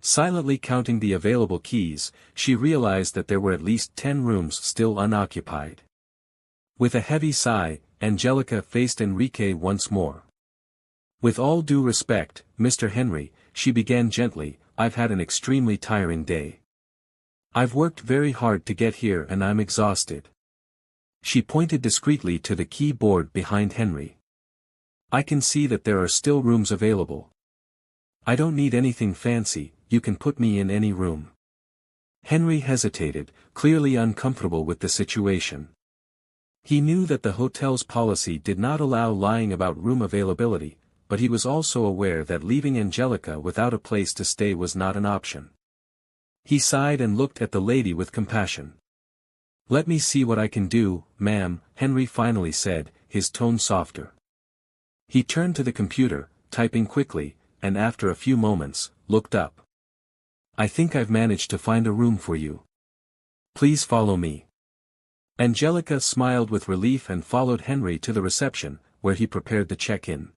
[SPEAKER 1] Silently counting the available keys, she realized that there were at least 10 rooms still unoccupied. With a heavy sigh, Angelica faced Enrique once more. "With all due respect, Mr. Henry," she began gently, "I've had an extremely tiring day. I've worked very hard to get here and I'm exhausted." She pointed discreetly to the keyboard behind Henry. "I can see that there are still rooms available. I don't need anything fancy, you can put me in any room." Henry hesitated, clearly uncomfortable with the situation. He knew that the hotel's policy did not allow lying about room availability, but he was also aware that leaving Angelica without a place to stay was not an option. He sighed and looked at the lady with compassion. "Let me see what I can do, ma'am," Henry finally said, his tone softer. He turned to the computer, typing quickly, and after a few moments, looked up. "I think I've managed to find a room for you. Please follow me." Angelica smiled with relief and followed Henry to the reception, where he prepared to check in.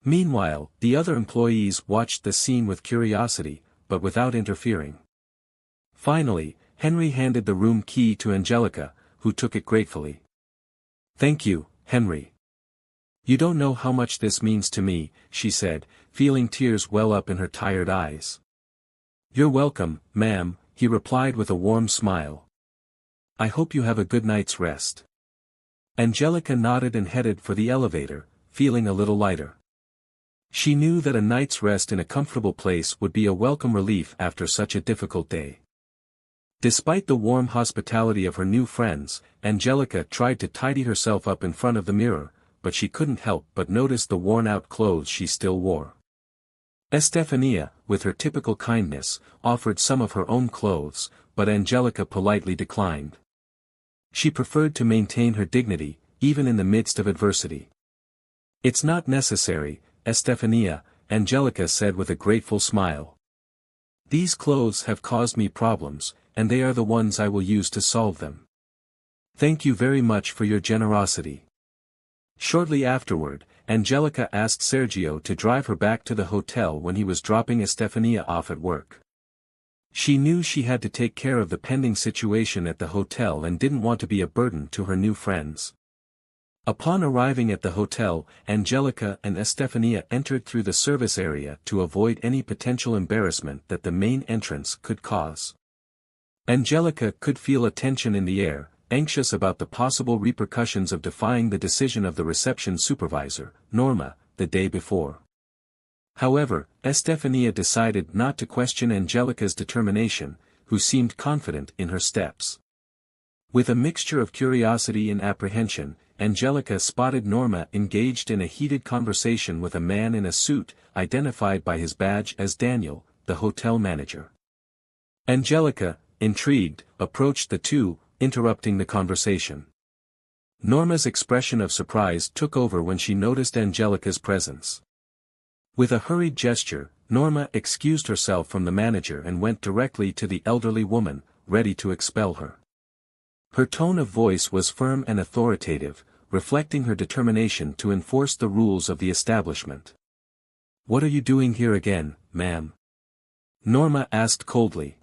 [SPEAKER 1] Meanwhile, the other employees watched the scene with curiosity, but without interfering. Finally, Henry handed the room key to Angelica, who took it gratefully. "Thank you, Henry. You don't know how much this means to me," she said, feeling tears well up in her tired eyes. "You're welcome, ma'am," he replied with a warm smile. "I hope you have a good night's rest." Angelica nodded and headed for the elevator, feeling a little lighter. She knew that a night's rest in a comfortable place would be a welcome relief after such a difficult day. Despite the warm hospitality of her new friends, Angelica tried to tidy herself up in front of the mirror, but she couldn't help but notice the worn-out clothes she still wore. Estefania, with her typical kindness, offered some of her own clothes, but Angelica politely declined. She preferred to maintain her dignity, even in the midst of adversity. "It's not necessary, Estefania," Angelica said with a grateful smile. "These clothes have caused me problems, and they are the ones I will use to solve them. Thank you very much for your generosity." Shortly afterward, Angelica asked Sergio to drive her back to the hotel when he was dropping Estefania off at work. She knew she had to take care of the pending situation at the hotel and didn't want to be a burden to her new friends. Upon arriving at the hotel, Angelica and Estefania entered through the service area to avoid any potential embarrassment that the main entrance could cause. Angelica could feel a tension in the air, anxious about the possible repercussions of defying the decision of the reception supervisor, Norma, the day before. However, Estefania decided not to question Angelica's determination, who seemed confident in her steps. With a mixture of curiosity and apprehension, Angelica spotted Norma engaged in a heated conversation with a man in a suit, identified by his badge as Daniel, the hotel manager. Angelica, intrigued, approached the two, interrupting the conversation. Norma's expression of surprise took over when she noticed Angelica's presence. With a hurried gesture, Norma excused herself from the manager and went directly to the elderly woman, ready to expel her. Her tone of voice was firm and authoritative, reflecting her determination to enforce the rules of the establishment. "What are you doing here again, ma'am?" Norma asked coldly.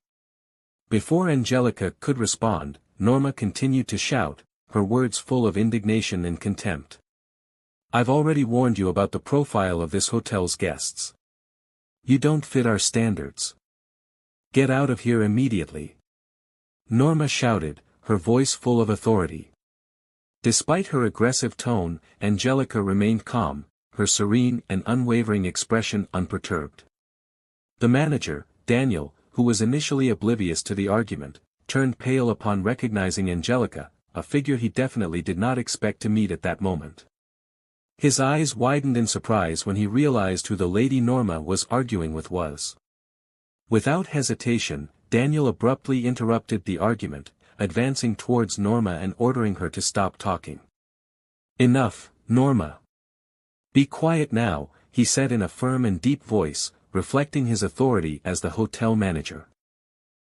[SPEAKER 1] Before Angelica could respond, Norma continued to shout, her words full of indignation and contempt. "I've already warned you about the profile of this hotel's guests. You don't fit our standards. Get out of here immediately." Norma shouted, her voice full of authority. Despite her aggressive tone, Angelica remained calm, her serene and unwavering expression unperturbed. The manager, Daniel, who was initially oblivious to the argument, turned pale upon recognizing Angelica, a figure he definitely did not expect to meet at that moment. His eyes widened in surprise when he realized who the Lady Norma was arguing with was. Without hesitation, Daniel abruptly interrupted the argument, advancing towards Norma and ordering her to stop talking. "Enough, Norma. Be quiet now," he said in a firm and deep voice, reflecting his authority as the hotel manager.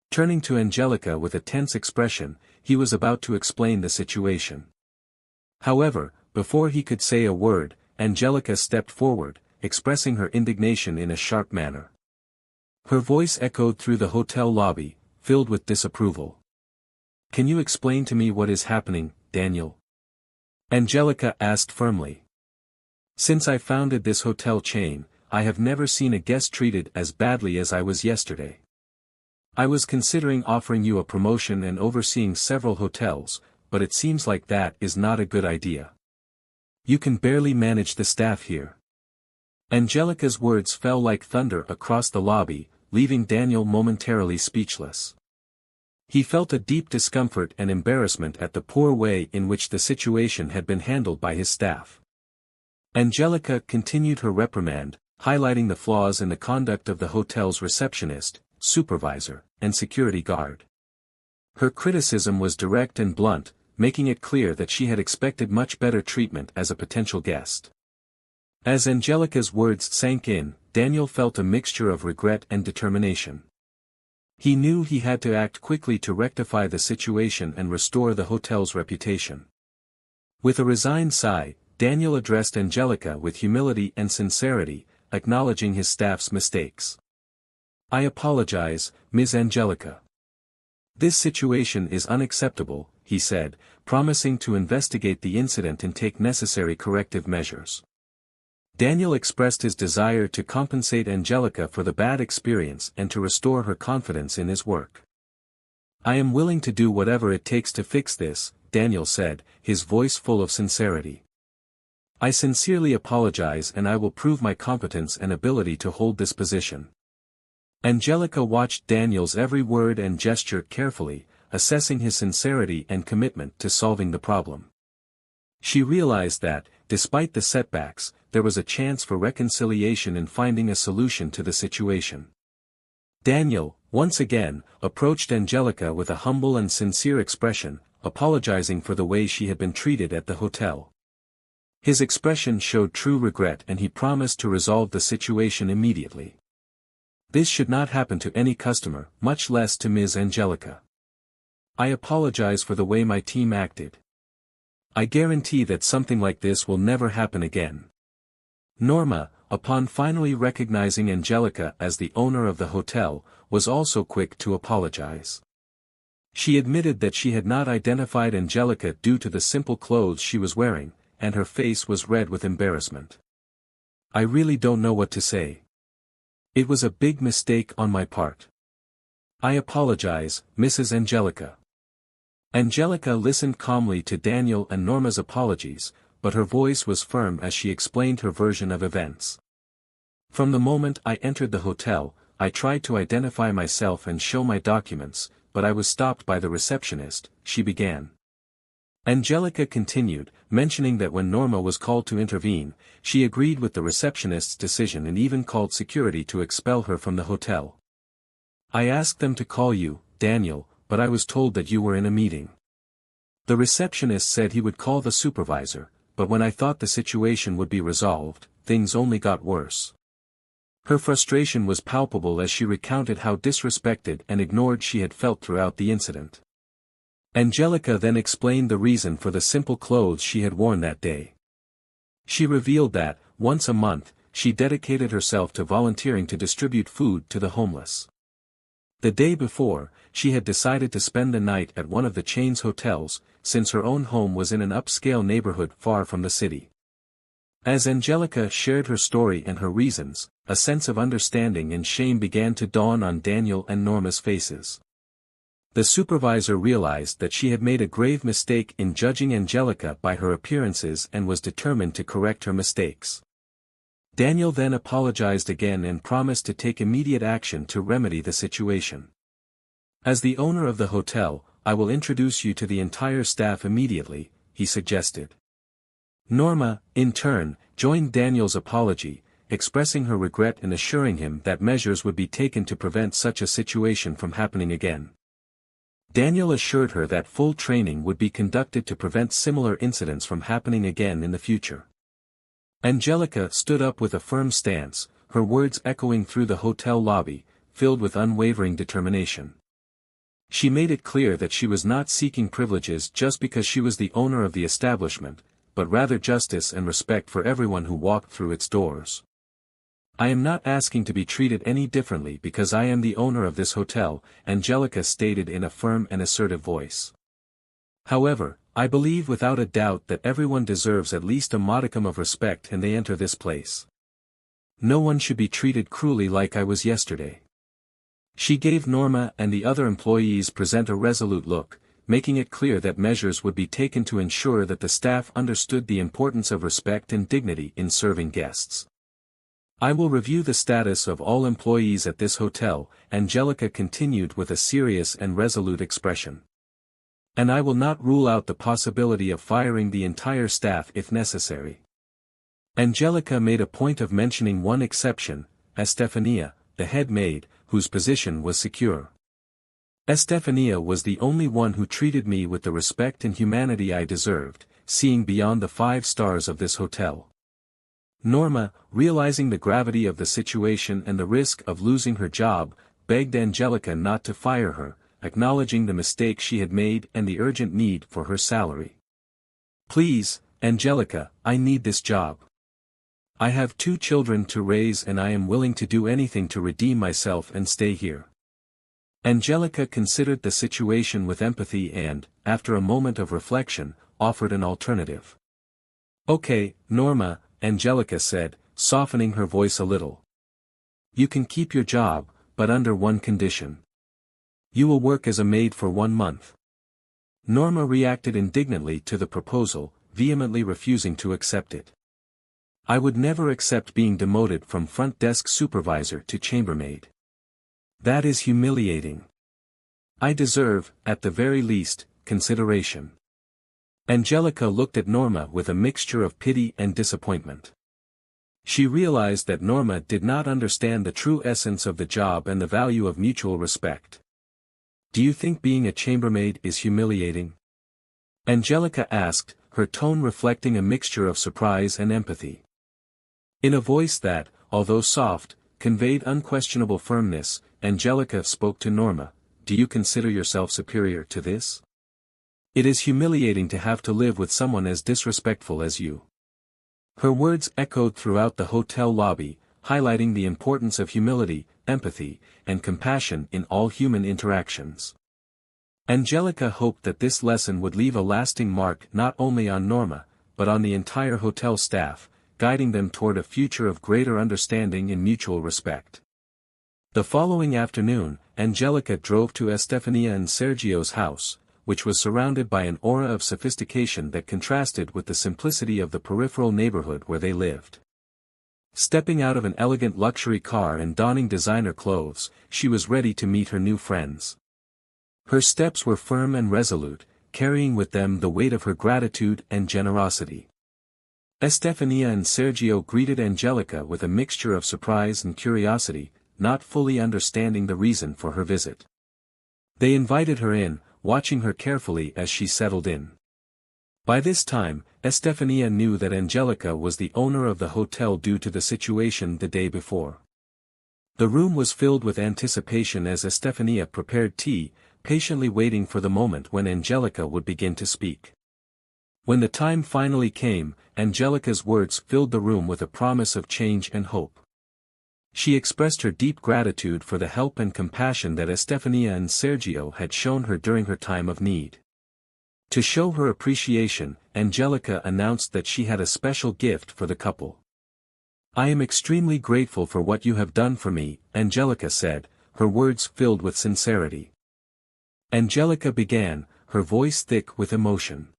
[SPEAKER 1] Turning to Angelica with a tense expression, he was about to explain the situation. However, before he could say a word, Angelica stepped forward, expressing her indignation in a sharp manner. Her voice echoed through the hotel lobby, filled with disapproval. "Can you explain to me what is happening, Daniel?" Angelica asked firmly. "Since I founded this hotel chain, I have never seen a guest treated as badly as I was yesterday. I was considering offering you a promotion and overseeing several hotels, but it seems like that is not a good idea. You can barely manage the staff here." Angelica's words fell like thunder across the lobby, leaving Daniel momentarily speechless. He felt a deep discomfort and embarrassment at the poor way in which the situation had been handled by his staff. Angelica continued her reprimand, highlighting the flaws in the conduct of the hotel's receptionist, supervisor, and security guard. Her criticism was direct and blunt, making it clear that she had expected much better treatment as a potential guest. As Angelica's words sank in, Daniel felt a mixture of regret and determination. He knew he had to act quickly to rectify the situation and restore the hotel's reputation. With a resigned sigh, Daniel addressed Angelica with humility and sincerity, acknowledging his staff's mistakes. "I apologize, Ms. Angelica. This situation is unacceptable," he said, promising to investigate the incident and take necessary corrective measures. Daniel expressed his desire to compensate Angelica for the bad experience and to restore her confidence in his work. "I am willing to do whatever it takes to fix this," Daniel said, his voice full of sincerity. "I sincerely apologize and I will prove my competence and ability to hold this position." Angelica watched Daniel's every word and gesture carefully, assessing his sincerity and commitment to solving the problem. She realized that, despite the setbacks, there was a chance for reconciliation in finding a solution to the situation. Daniel, once again, approached Angelica with a humble and sincere expression, apologizing for the way she had been treated at the hotel. His expression showed true regret and he promised to resolve the situation immediately. "This should not happen to any customer, much less to Ms. Angelica. I apologize for the way my team acted. I guarantee that something like this will never happen again." Norma, upon finally recognizing Angelica as the owner of the hotel, was also quick to apologize. She admitted that she had not identified Angelica due to the simple clothes she was wearing, and her face was red with embarrassment. "I really don't know what to say. It was a big mistake on my part. I apologize, Mrs. Angelica." Angelica listened calmly to Daniel and Norma's apologies, but her voice was firm as she explained her version of events. "From the moment I entered the hotel, I tried to identify myself and show my documents, but I was stopped by the receptionist," she began. Angelica continued, mentioning that when Norma was called to intervene, she agreed with the receptionist's decision and even called security to expel her from the hotel. "I asked them to call you, Daniel, but I was told that you were in a meeting. The receptionist said he would call the supervisor, but when I thought the situation would be resolved, things only got worse." Her frustration was palpable as she recounted how disrespected and ignored she had felt throughout the incident. Angelica then explained the reason for the simple clothes she had worn that day. She revealed that, once a month, she dedicated herself to volunteering to distribute food to the homeless. The day before, she had decided to spend the night at one of the chain's hotels, since her own home was in an upscale neighborhood far from the city. As Angelica shared her story and her reasons, a sense of understanding and shame began to dawn on Daniel and Norma's faces. The supervisor realized that she had made a grave mistake in judging Angelica by her appearances and was determined to correct her mistakes. Daniel then apologized again and promised to take immediate action to remedy the situation. As the owner of the hotel, I will introduce you to the entire staff immediately, he suggested. Norma, in turn, joined Daniel's apology, expressing her regret and assuring him that measures would be taken to prevent such a situation from happening again. Daniel assured her that full training would be conducted to prevent similar incidents from happening again in the future. Angelica stood up with a firm stance, her words echoing through the hotel lobby, filled with unwavering determination. She made it clear that she was not seeking privileges just because she was the owner of the establishment, but rather justice and respect for everyone who walked through its doors. I am not asking to be treated any differently because I am the owner of this hotel, Angelica stated in a firm and assertive voice. However, I believe without a doubt that everyone deserves at least a modicum of respect when they enter this place. No one should be treated cruelly like I was yesterday. She gave Norma and the other employees present a resolute look, making it clear that measures would be taken to ensure that the staff understood the importance of respect and dignity in serving guests. I will review the status of all employees at this hotel, Angelica continued with a serious and resolute expression. And I will not rule out the possibility of firing the entire staff if necessary. Angelica made a point of mentioning one exception, Estefania, the head maid, whose position was secure. Estefania was the only one who treated me with the respect and humanity I deserved, seeing beyond the 5 stars of this hotel. Norma, realizing the gravity of the situation and the risk of losing her job, begged Angelica not to fire her, acknowledging the mistake she had made and the urgent need for her salary. Please, Angelica, I need this job. I have 2 children to raise and I am willing to do anything to redeem myself and stay here. Angelica considered the situation with empathy and, after a moment of reflection, offered an alternative. Okay, Norma, Angelica said, softening her voice a little. You can keep your job, but under one condition. You will work as a maid for 1 month. Norma reacted indignantly to the proposal, vehemently refusing to accept it. I would never accept being demoted from front desk supervisor to chambermaid. That is humiliating. I deserve, at the very least, consideration. Angelica looked at Norma with a mixture of pity and disappointment. She realized that Norma did not understand the true essence of the job and the value of mutual respect. Do you think being a chambermaid is humiliating? Angelica asked, her tone reflecting a mixture of surprise and empathy. In a voice that, although soft, conveyed unquestionable firmness, Angelica spoke to Norma, do you consider yourself superior to this? It is humiliating to have to live with someone as disrespectful as you. Her words echoed throughout the hotel lobby, highlighting the importance of humility, empathy, and compassion in all human interactions. Angelica hoped that this lesson would leave a lasting mark not only on Norma, but on the entire hotel staff, guiding them toward a future of greater understanding and mutual respect. The following afternoon, Angelica drove to Estefania and Sergio's house, which was surrounded by an aura of sophistication that contrasted with the simplicity of the peripheral neighborhood where they lived. Stepping out of an elegant luxury car and donning designer clothes, she was ready to meet her new friends. Her steps were firm and resolute, carrying with them the weight of her gratitude and generosity. Estefania and Sergio greeted Angelica with a mixture of surprise and curiosity, not fully understanding the reason for her visit. They invited her in, watching her carefully as she settled in. By this time, Estefania knew that Angelica was the owner of the hotel due to the situation the day before. The room was filled with anticipation as Estefania prepared tea, patiently waiting for the moment when Angelica would begin to speak. When the time finally came, Angelica's words filled the room with a promise of change and hope. She expressed her deep gratitude for the help and compassion that Estefania and Sergio had shown her during her time of need. To show her appreciation, Angelica announced that she had a special gift for the couple. I am extremely grateful for what you have done for me, Angelica said, her words filled with sincerity. Angelica began, her voice thick with emotion.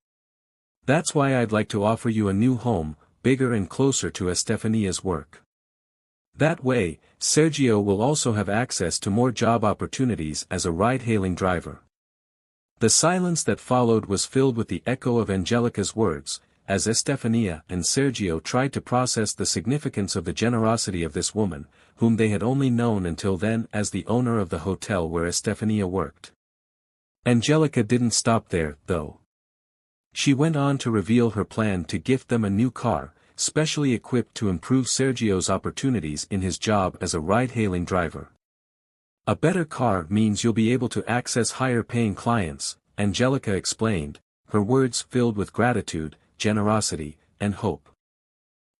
[SPEAKER 1] That's why I'd like to offer you a new home, bigger and closer to Estefania's work. That way, Sergio will also have access to more job opportunities as a ride-hailing driver. The silence that followed was filled with the echo of Angelica's words, as Estefania and Sergio tried to process the significance of the generosity of this woman, whom they had only known until then as the owner of the hotel where Estefania worked. Angelica didn't stop there, though. She went on to reveal her plan to gift them a new car, specially equipped to improve Sergio's opportunities in his job as a ride-hailing driver. A better car means you'll be able to access higher-paying clients, Angelica explained, her words filled with gratitude, generosity, and hope.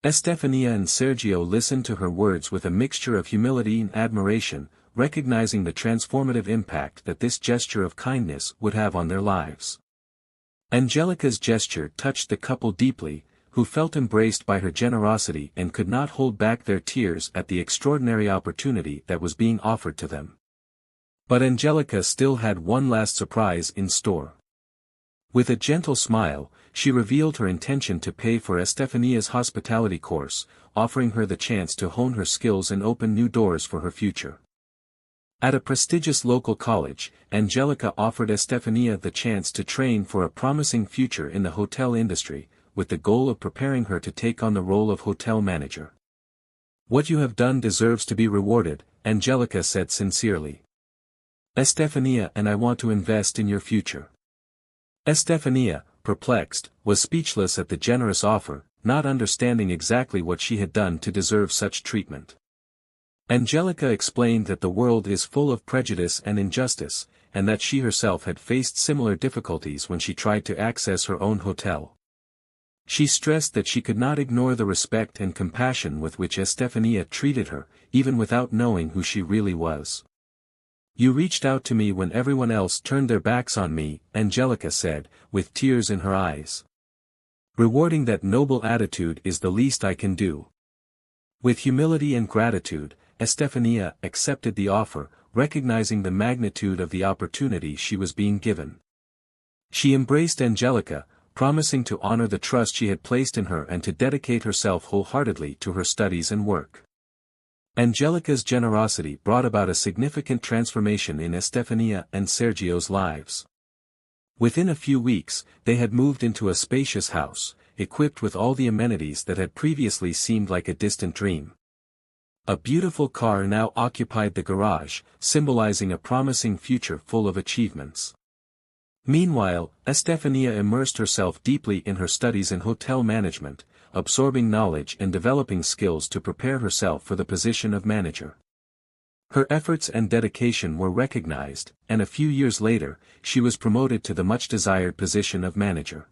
[SPEAKER 1] Estefania and Sergio listened to her words with a mixture of humility and admiration, recognizing the transformative impact that this gesture of kindness would have on their lives. Angelica's gesture touched the couple deeply, who felt embraced by her generosity and could not hold back their tears at the extraordinary opportunity that was being offered to them. But Angelica still had one last surprise in store. With a gentle smile, she revealed her intention to pay for Estefania's hospitality course, offering her the chance to hone her skills and open new doors for her future. At a prestigious local college, Angelica offered Estefania the chance to train for a promising future in the hotel industry, with the goal of preparing her to take on the role of hotel manager. "What you have done deserves to be rewarded," Angelica said sincerely. "Estefania and I want to invest in your future." Estefania, perplexed, was speechless at the generous offer, not understanding exactly what she had done to deserve such treatment. Angelica explained that the world is full of prejudice and injustice, and that she herself had faced similar difficulties when she tried to access her own hotel. She stressed that she could not ignore the respect and compassion with which Estefania treated her, even without knowing who she really was. "You reached out to me when everyone else turned their backs on me," Angelica said, with tears in her eyes. "Rewarding that noble attitude is the least I can do." With humility and gratitude, Estefania accepted the offer, recognizing the magnitude of the opportunity she was being given. She embraced Angelica, promising to honor the trust she had placed in her and to dedicate herself wholeheartedly to her studies and work. Angelica's generosity brought about a significant transformation in Estefania and Sergio's lives. Within a few weeks, they had moved into a spacious house, equipped with all the amenities that had previously seemed like a distant dream. A beautiful car now occupied the garage, symbolizing a promising future full of achievements. Meanwhile, Estefania immersed herself deeply in her studies in hotel management, absorbing knowledge and developing skills to prepare herself for the position of manager. Her efforts and dedication were recognized, and a few years later, she was promoted to the much-desired position of manager.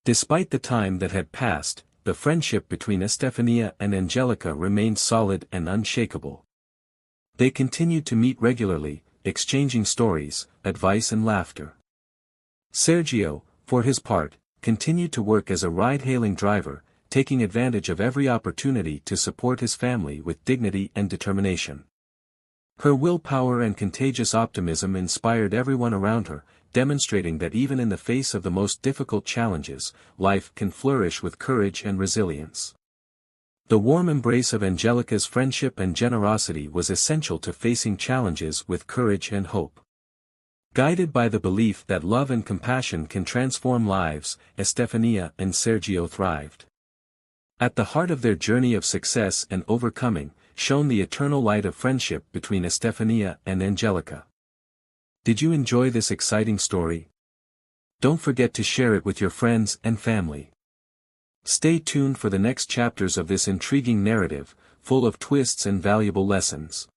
[SPEAKER 1] Despite the time that had passed, the friendship between Estefania and Angelica remained solid and unshakable. They continued to meet regularly, exchanging stories, advice and laughter. Sergio, for his part, continued to work as a ride-hailing driver, taking advantage of every opportunity to support his family with dignity and determination. Her willpower and contagious optimism inspired everyone around her, demonstrating that even in the face of the most difficult challenges, life can flourish with courage and resilience. The warm embrace of Angelica's friendship and generosity was essential to facing challenges with courage and hope. Guided by the belief that love and compassion can transform lives, Estefania and Sergio thrived. At the heart of their journey of success and overcoming, shone the eternal light of friendship between Estefania and Angelica. Did you enjoy this exciting story? Don't forget to share it with your friends and family. Stay tuned for the next chapters of this intriguing narrative, full of twists and valuable lessons.